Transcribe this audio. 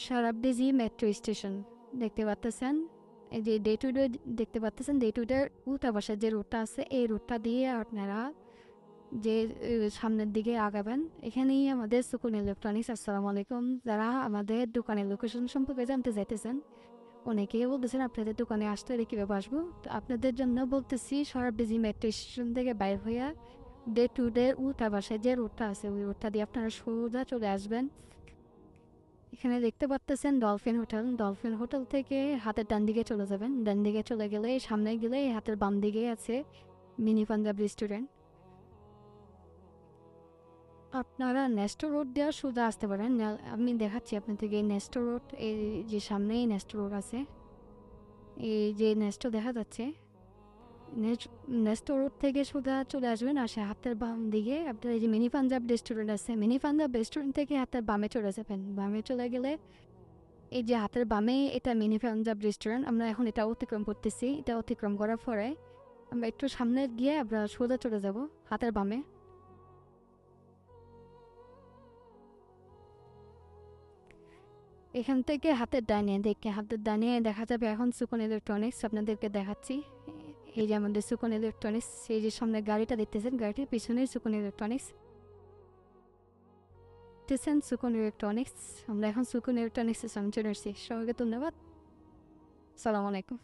সারাবদিঘি metro station দেখতে পাচ্ছেন। এই যে ডে টু ডে দেখতে পাচ্ছেন, ডে টু ডে উল্টা পাশের যে রুটটা আছে এই রুটটা দিয়ে আপনারা যে সামনের দিকে আগাবেন। এখানেই আমাদের সুকুন ইলেকট্রনিক্স। আসসালামু আলাইকুম। যারা আমাদের দোকানের লোকেশন সম্পর্কে জানতে চাইতেছেন, অনেকেই বলতেছেন আপনাদের দোকানে আসতে হলে কীভাবে আসবো, তো আপনাদের জন্য বলতেছি সারাবদিঘি মেট্রো স্টেশন থেকে বাইর হইয়া ডে টু ডে উল্টা পাশে যে রুটটা আছে ওই রুটটা দিয়ে আপনারা সোজা চলে আসবেন। এখানে দেখতে পাচ্ছেন ডলফিন হোটেল। ডলফিন হোটেল থেকে হাতের ডান দিকে চলে যাবেন। ডান দিকে চলে গেলে সামনে গেলে হাতের বাম দিকে আছে মিনি পাঞ্জাব রেস্টুরেন্ট। আপনারা নেস্টো রোড দেওয়া সোজা আসতে পারেন। আমি দেখাচ্ছি আপনাদেরকে নেস্টো রোড। এই যে সামনেই নেস্টো রোড আছে, এই যে নেস্টো দেখা যাচ্ছে, নেস্টো রোড থেকে সোজা চলে আসবেন। আসে হাতের বাম দিকে আপনার এই যে মিনি পাঞ্জাব রেস্টুরেন্ট আছে, মিনি পাঞ্জাব রেস্টুরেন্ট থেকে হাতের বামে চলে যাবেন। বামে চলে গেলে এই যে হাতের বামে এটা মিনি পাঞ্জাব রেস্টুরেন্ট। আমরা এখন এটা অতিক্রম করতেছি। এটা অতিক্রম করার পরে আমরা একটু সামনে গিয়ে আমরা সোজা চলে যাব হাতের বামে। এখান থেকে হাতের ডানে দেখা যাবে এখন সুকুন ইলেকট্রনিক্স। আপনাদেরকে দেখাচ্ছি, এই যে আমাদের সুকুন ইলেকট্রনিক্স। এই যে সামনে গাড়িটা দেখতেছেন, গাড়িটির পিছনে সুকুন ইলেকট্রনিক্স। দেখতেছেন সুকুন ইলেকট্রনিক্স। আমরা এখন সুকুন ইলেকট্রনিক্সের সামনে চলে আসছি। সবাইকে ধন্যবাদ। সালাম আলাইকুম।